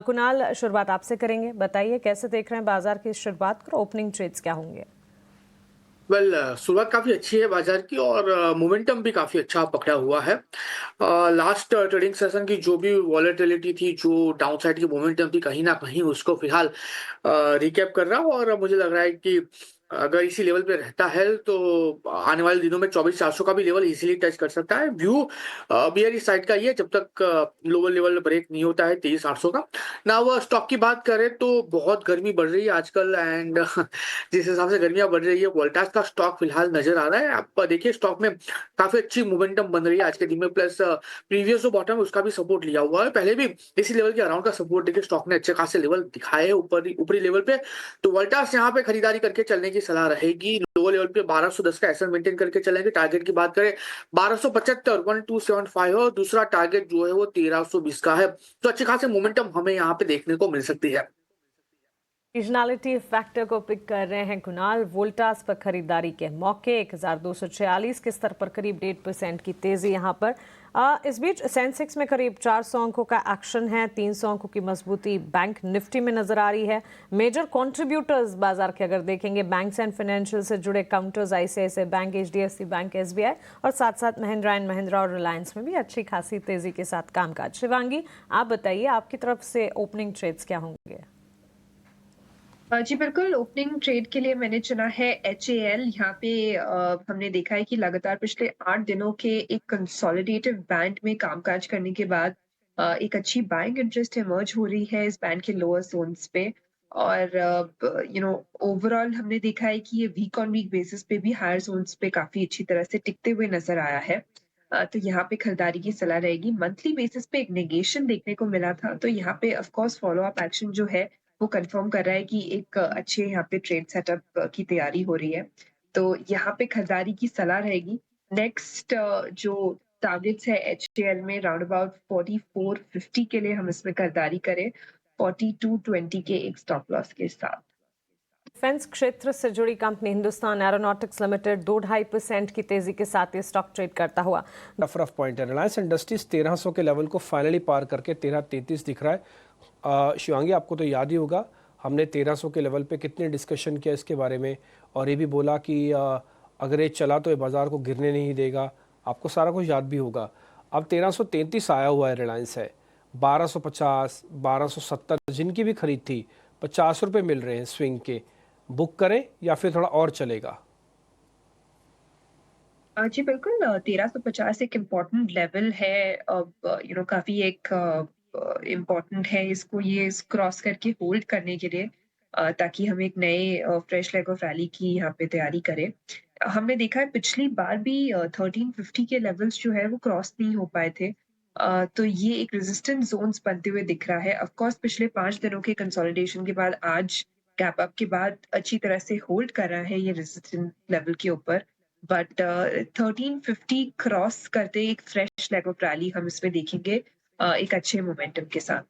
कुणाल, शुरुआत आपसे करेंगे। बताइए कैसे देख रहे हैं बाजार की शुरुआत और ओपनिंग ट्रेड्स क्या होंगे? शुरुआत काफ़ी अच्छी है बाज़ार की और मोमेंटम भी काफ़ी अच्छा पकड़ा हुआ है। लास्ट ट्रेडिंग सेशन की जो भी वॉलेटिलिटी थी, जो डाउनसाइड की मोमेंटम थी, कहीं न कहीं उसको फ़िलहाल रिकैप कर रहा है और मुझे लग रहा है कि अगर इसी लेवल पे रहता है, तो आने वाले दिनों में 24,400 का भी लेवल ईज़िली टच कर सकता है। व्यू बेयरिश साइड का ही है, जब तक लोअर लेवल ब्रेक नहीं होता है 23,800 का। नाउ स्टॉक की बात करें तो बहुत गर्मी बढ़ रही है आजकल एंड जिस हिसाब से गर्मियाँ बढ़ रही है, वोल्टास का स्टॉक फिलहाल नज़र आ रहा है। आप देखिए स्टॉक में काफ़ी अच्छी मोमेंटम बन रही है आज के दिन में, प्लस प्रीवियस जो बॉटम है उसका भी सपोर्ट लिया हुआ है। पहले भी इसी लेवल के अराउंड का सपोर्ट देके स्टॉक ने अच्छे खासे लेवल दिखाए हैं ऊपरी लेवल पे। तो वोल्टास यहाँ पे खरीदारी करके चलने की सलाह रहेगी। लोअर लेवल पे 1210 का एसएल मेंटेन करके चलेंगे। टारगेट की बात करें 1275 1275 और दूसरा टारगेट जो है वो 1320 का है। तो अच्छे खासे मोमेंटम हमें यहाँ पे देखने को मिल सकती है। सीजनैलिटी फैक्टर को पिक कर रहे हैं कुणाल। वोल्टास पर खरीदारी के मौके 1246 के स्तर पर करीब 1.5% की तेजी यहां पर। इस बीच सेंसेक्स में करीब 400 अंकों का एक्शन है। 300 अंकों की मजबूती बैंक निफ्टी में नजर आ रही है। मेजर कंट्रीब्यूटर्स बाजार के अगर देखेंगे, बैंक्स एंड फाइनेंशियल से जुड़े counters ICICI bank, HDFC bank, SBI और साथ साथ महिंद्रा एंड महिंद्रा और रिलायंस में भी अच्छी खासी तेजी के साथ कामकाज। शिवांगी, आप बताइए आपकी तरफ से ओपनिंग ट्रेड्स क्या होंगे? जी बिल्कुल, ओपनिंग ट्रेड के लिए मैंने चुना है HAL। यहाँ पे हमने देखा है कि लगातार पिछले 8 दिनों के एक कंसोलिडेटिव बैंड में कामकाज करने के बाद एक अच्छी बाइंग इंटरेस्ट इमर्ज हो रही है इस बैंड के लोअर जोन्स पे। और ओवरऑल हमने देखा है कि ये वीक ऑन वीक बेसिस पे भी हायर जोन्स पे काफी अच्छी तरह से टिकते हुए नजर आया है। तो यहाँ पे खरीदारी की सलाह रहेगी। मंथली बेसिस पे एक नेगेशन देखने को मिला था, तो यहाँ पे of course follow up action जो है वो कंफर्म कर रहा है कि एक अच्छे यहाँ पे ट्रेड सेटअप की तैयारी हो रही है। तो यहाँ पे खरीदारी की सलाह रहेगी। नेक्स्ट जो टारगेट्स है HAL में राउंड अबाउट 4450 के लिए हम इसमें खरीदारी करें, 4220 के एक स्टॉप लॉस के साथ। डिफेंस क्षेत्र से जुड़ी कंपनी हिंदुस्तान एरोनॉटिक्स लिमिटेड 2-2.5% की तेजी के साथ ये स्टॉक ट्रेड करता हुआ। रफ पॉइंट है। रिलायंस इंडस्ट्रीज 1300 के लेवल को फाइनली पार करके 1333 दिख रहा है। शिवांगी, आपको तो याद ही होगा हमने 1300 के लेवल पे कितने डिस्कशन किया इसके बारे में, और ये भी बोला कि अगर ये चला तो ये बाज़ार को गिरने नहीं देगा। आपको सारा कुछ याद भी होगा। अब 1333 आया हुआ है। रिलायंस है 1250, 1270 जिनकी भी खरीद थी 50 रुपये मिल रहे हैं स्विंग के। बुक करें या फिर थोड़ा और चलेगा? जी बिल्कुल, 1350 एक इम्पोर्टेंट लेवल है। अब काफी एक इम्पोर्टेंट है इसको ये क्रॉस करके होल्ड करने के लिए, ताकि हम एक नए फ्रेश लेग ऑफ रैली की यहाँ पे तैयारी करें। हमने देखा है पिछली बार भी 1350 के लेवल्स जो है वो क्रॉस नहीं हो पाए थे। तो ये एक रेजिस्टेंट जोन्स बनते हुए दिख रहा है। ऑफ कोर्स पिछले 5 दिनों के कंसोलिडेशन के बाद आज गैप अप के बाद अच्छी तरह से होल्ड कर रहा है ये रेजिस्टेंट लेवल के ऊपर। बट 1350 क्रॉस करते एक फ्रेश लेग ऑफ रैली हम इसमें देखेंगे, एक अच्छे मोमेंटम के साथ।